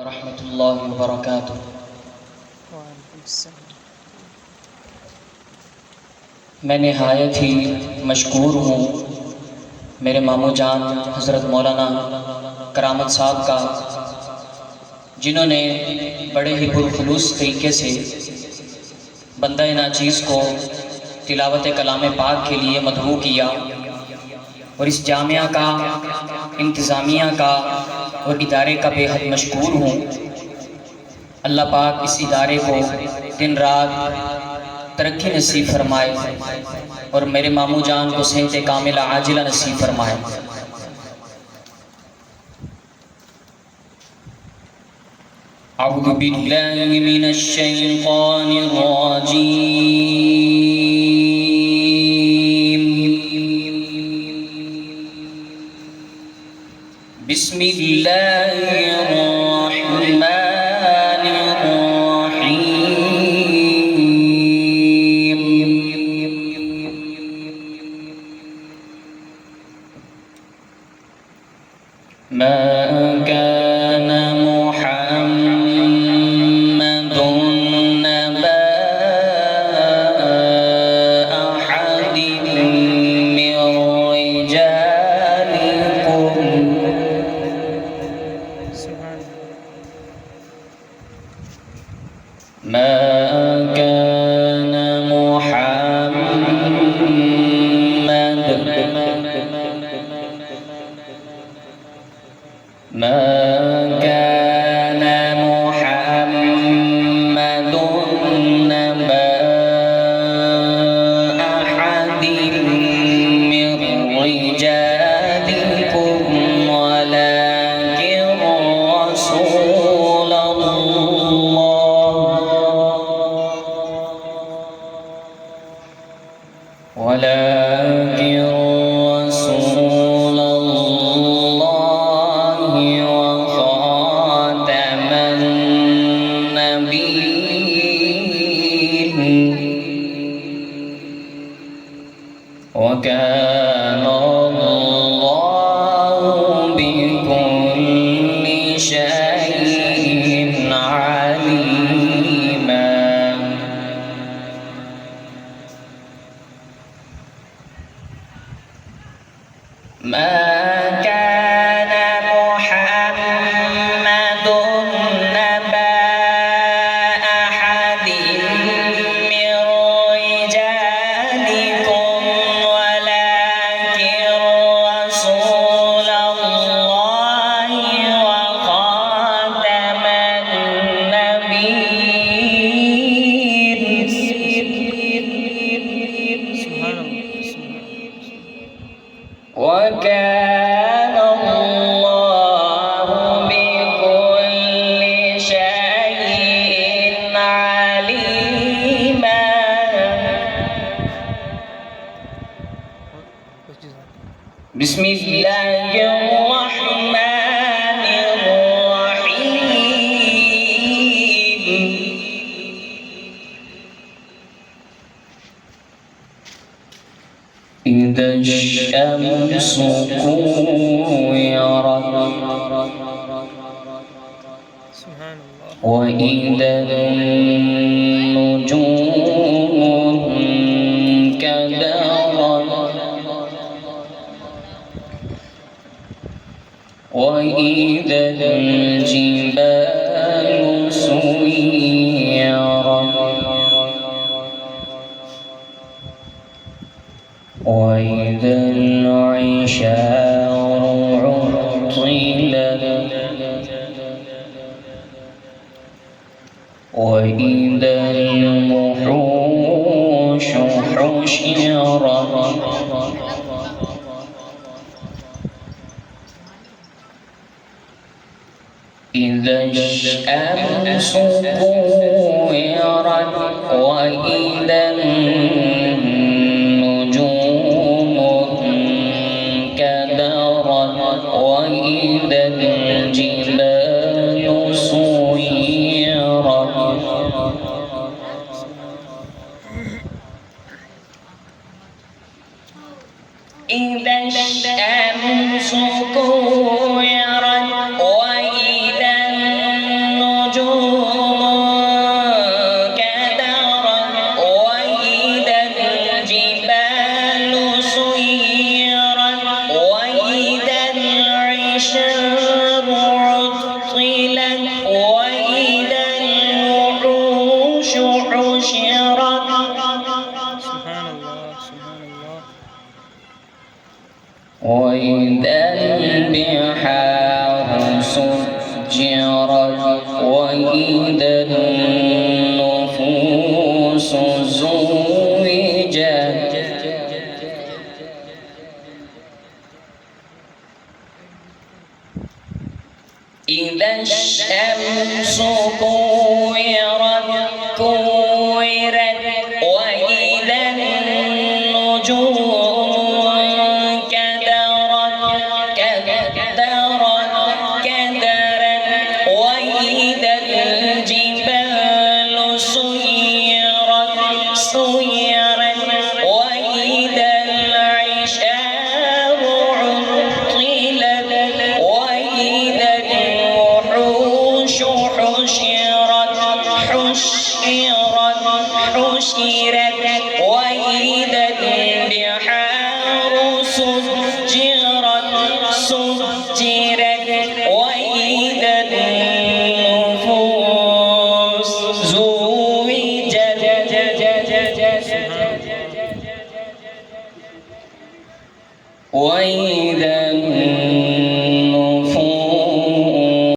वरहमतुल्लाहि वबरकातुह। मैं नहायत ही मशकूर हूँ मेरे मामू जान हज़रत मौलाना करामत साहब का, जिन्होंने बड़े ही पुरखुलूस तरीके से बंदा नाचीज़ को तिलावत कलाम पाक के लिए मदऊ किया। और इस जामिया का, इंतज़ामिया का और इदारे का बेहद मशकूर हूँ। अल्लाह पाक इस इदारे को दिन रात तरक्की नसीब फरमाए और मेरे मामू जान को सेहत कामिला आजिला नसीब फरमाए। अऊज़ु बिल्लाहि मिनश शैतानिर रजीम। बिस्मिल्लाहिर रहमानिर रहीम। मा कान मुहम्मदुन अबा अहदिन मिन रिजालिकुम। मा कान ما كان محمد أبا أحد من رجالكم ولكن رسول الله وخاتم النبيين وكان الله بكل شيء عليما. ما كان محمد أبا أحد من رجالكم ولكن رسول الله وخاتم النبيين وكان الله بكل شيء عليما. بسم الله الرحمن الرحيم. إذا الشمس كورت وإذا النجوم انكدرت وإذا الجبال سيرت وإذا العشار عطلت وإذا الوحوش حشرت إذا الشمس كورت وإذا النجوم انكدرت وإذا الجبال سيرت إذا الشمس كورت وإذا وإذا الوحوش حشرت سبحان الله سبحان الله. وإذا البحار سجرت وإذا النفوس زوجت إذا الشمس كورت وإذا النجوم كدرت وإذا الجبال سيرت وإذا العشار عطلت وإذا الوحوش حشرت وإذا البحار سجرت وإذا النفوس زوجت وإذا